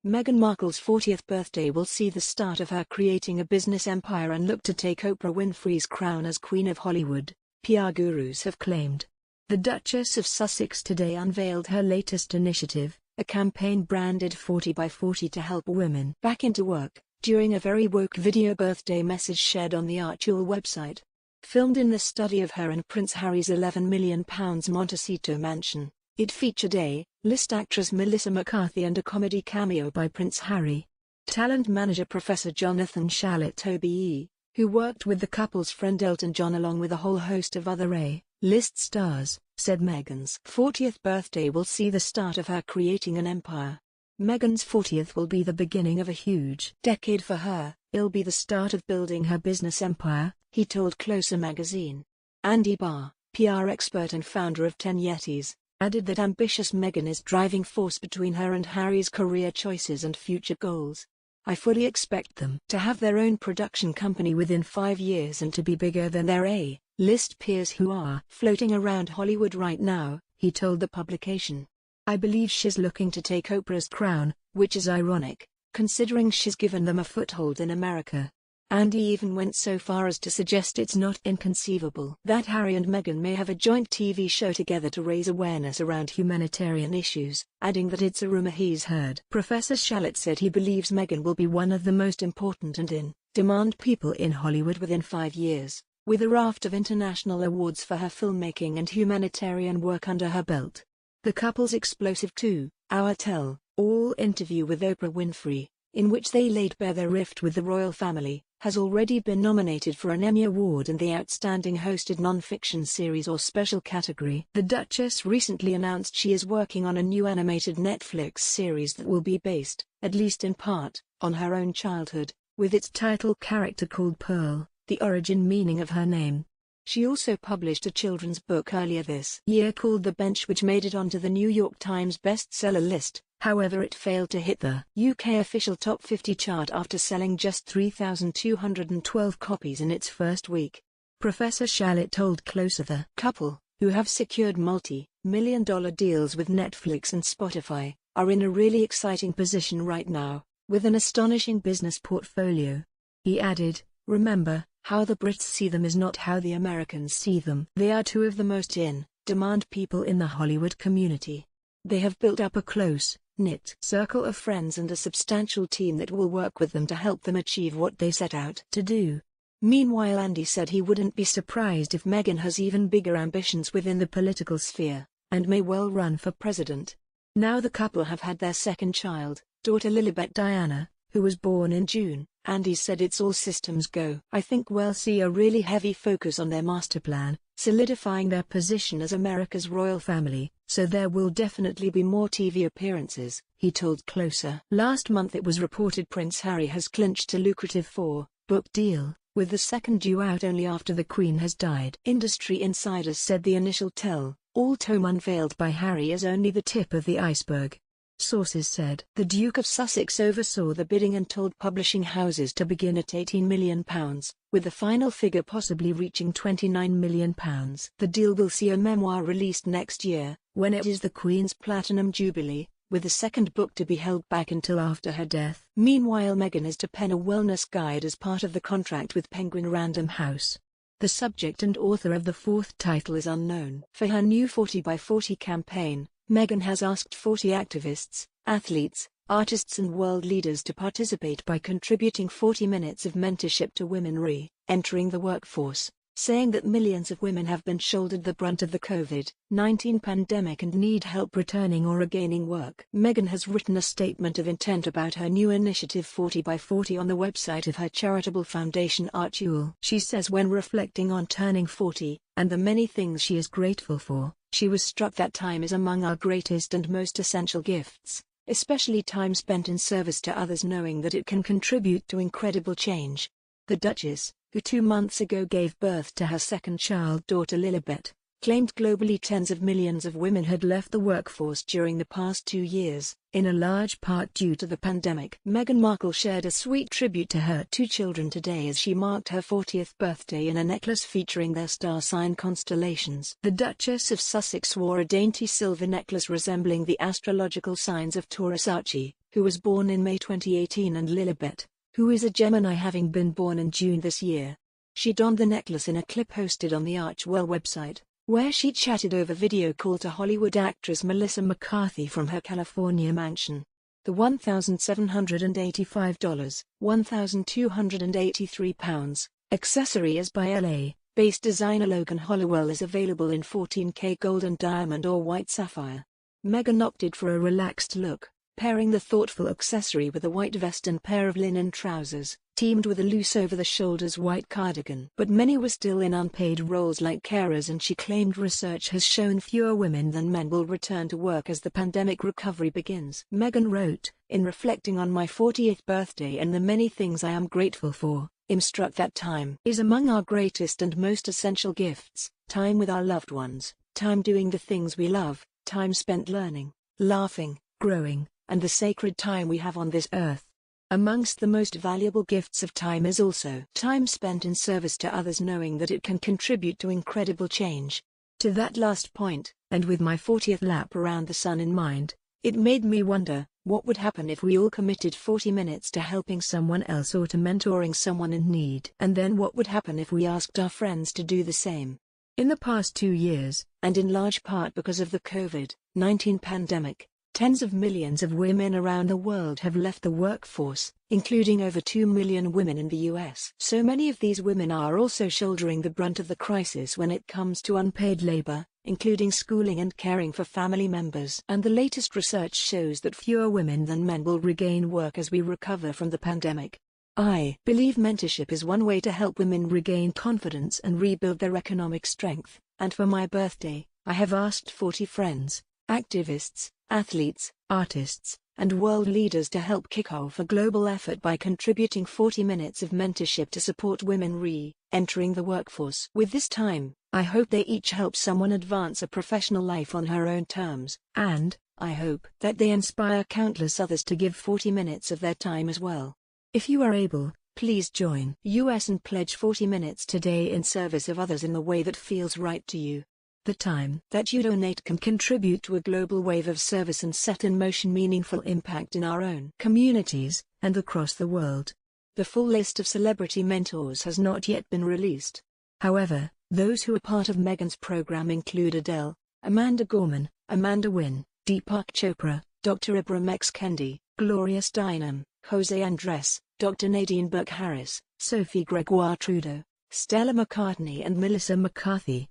Meghan Markle's 40th birthday will see the start of her creating a business empire and look to take Oprah Winfrey's crown as Queen of Hollywood, PR gurus have claimed. The Duchess of Sussex today unveiled her latest initiative, a campaign branded 40 by 40 to help women back into work, during a very woke video birthday message shared on the Archewell website. Filmed in the study of her and Prince Harry's £11 million Montecito mansion, it featured A-list actress Melissa McCarthy and a comedy cameo by Prince Harry. Talent manager Professor Jonathan Shalit OBE, who worked with the couple's friend Elton John along with a whole host of other A-list stars, said Meghan's 40th birthday will see the start of her creating an empire. Meghan's 40th will be the beginning of a huge decade for her. It'll be the start of building her business empire, he told Closer magazine. Andy Barr, PR expert and founder of 10 Yetis, added that ambitious Meghan is driving force between her and Harry's career choices and future goals. I fully expect them to have their own production company within 5 years and to be bigger than their A-list peers who are floating around Hollywood right now, he told the publication. I believe she's looking to take Oprah's crown, which is ironic, considering she's given them a foothold in America. Andy even went so far as to suggest it's not inconceivable that Harry and Meghan may have a joint TV show together to raise awareness around humanitarian issues, adding that it's a rumor he's heard. Professor Shalit said he believes Meghan will be one of the most important and in-demand people in Hollywood within 5 years, with a raft of international awards for her filmmaking and humanitarian work under her belt. The couple's explosive 2-hour tell-all interview with Oprah Winfrey, in which they laid bare their rift with the royal family, has already been nominated for an Emmy Award in the Outstanding Hosted Non-Fiction Series or Special category. The Duchess recently announced she is working on a new animated Netflix series that will be based, at least in part, on her own childhood, with its title character called Pearl, the origin meaning of her name. She also published a children's book earlier this year called The Bench, which made it onto the New York Times bestseller list. However, it failed to hit the UK official top 50 chart after selling just 3,212 copies in its first week. Professor Shalit told Closer the couple, who have secured multi-million-dollar deals with Netflix and Spotify, are in a really exciting position right now, with an astonishing business portfolio. He added, remember, how the Brits see them is not how the Americans see them. They are two of the most in-demand people in the Hollywood community. They have built up a close-knit circle of friends and a substantial team that will work with them to help them achieve what they set out to do. Meanwhile, Andy said he wouldn't be surprised if Meghan has even bigger ambitions within the political sphere, and may well run for president. Now the couple have had their second child, daughter Lilibet Diana, who was born in June. Andy said it's all systems go. I think we'll see a really heavy focus on their master plan, solidifying their position as America's royal family, so there will definitely be more TV appearances, he told Closer. Last month it was reported Prince Harry has clinched a lucrative 4-book deal, with the second due out only after the Queen has died. Industry insiders said the initial tell-all tome unveiled by Harry is only the tip of the iceberg. Sources said the Duke of Sussex oversaw the bidding and told publishing houses to begin at £18 million, with the final figure possibly reaching £29 million. The deal will see a memoir released next year, when it is the Queen's Platinum Jubilee, with the second book to be held back until after her death. Meanwhile, Meghan is to pen a wellness guide as part of the contract with Penguin Random House. The subject and author of the fourth title is unknown. For her new 40 by 40 campaign, Meghan has asked 40 activists, athletes, artists and world leaders to participate by contributing 40 minutes of mentorship to women re-entering the workforce, saying that millions of women have been shouldered the brunt of the COVID-19 pandemic and need help returning or regaining work. Meghan has written a statement of intent about her new initiative 40 by 40 on the website of her charitable foundation Archewell. She says when reflecting on turning 40, and the many things she is grateful for, she was struck that time is among our greatest and most essential gifts, especially time spent in service to others, knowing that it can contribute to incredible change. The Duchess, who 2 months ago gave birth to her second child, daughter Lilibet, claimed globally tens of millions of women had left the workforce during the past 2 years, in a large part due to the pandemic. Meghan Markle shared a sweet tribute to her 2 children today as she marked her 40th birthday in a necklace featuring their star sign constellations. The Duchess of Sussex wore a dainty silver necklace resembling the astrological signs of Taurus Archie, who was born in May 2018, and Lilibet, who is a Gemini, having been born in June this year. She donned the necklace in a clip posted on the Archwell website, where she chatted over video call to Hollywood actress Melissa McCarthy from her California mansion. The $1,785 £1,283 accessory is by LA-based designer Logan Hollowell, is available in 14K gold and diamond or white sapphire. Meghan opted for a relaxed look, pairing the thoughtful accessory with a white vest and pair of linen trousers, teamed with a loose over-the-shoulders white cardigan. But many were still in unpaid roles like carers, and she claimed research has shown fewer women than men will return to work as the pandemic recovery begins. Meghan wrote, "In reflecting on my 40th birthday and the many things I am grateful for, I'm struck that time is among our greatest and most essential gifts, time with our loved ones, time doing the things we love, time spent learning, laughing, growing, and the sacred time we have on this earth. Amongst the most valuable gifts of time is also time spent in service to others, knowing that it can contribute to incredible change." To that last point, and with my 40th lap around the sun in mind, it made me wonder, what would happen if we all committed 40 minutes to helping someone else or to mentoring someone in need? And then what would happen if we asked our friends to do the same? In the past 2 years, and in large part because of the COVID-19 pandemic, tens of millions of women around the world have left the workforce, including over 2 million women in the US. So many of these women are also shouldering the brunt of the crisis when it comes to unpaid labor, including schooling and caring for family members. And the latest research shows that fewer women than men will regain work as we recover from the pandemic. I believe mentorship is one way to help women regain confidence and rebuild their economic strength, and for my birthday, I have asked 40 friends, activists, athletes, artists, and world leaders to help kick off a global effort by contributing 40 minutes of mentorship to support women re-entering the workforce. With this time, I hope they each help someone advance a professional life on her own terms, and I hope that they inspire countless others to give 40 minutes of their time as well. If you are able, please join us and pledge 40 minutes today in service of others in the way that feels right to you. The time that you donate can contribute to a global wave of service and set in motion meaningful impact in our own communities and across the world. The full list of celebrity mentors has not yet been released. However, those who are part of Meghan's program include Adele, Amanda Gorman, Amanda Wynn, Deepak Chopra, Dr. Ibram X. Kendi, Gloria Steinem, Jose Andres, Dr. Nadine Burke-Harris, Sophie Gregoire Trudeau, Stella McCartney and Melissa McCarthy.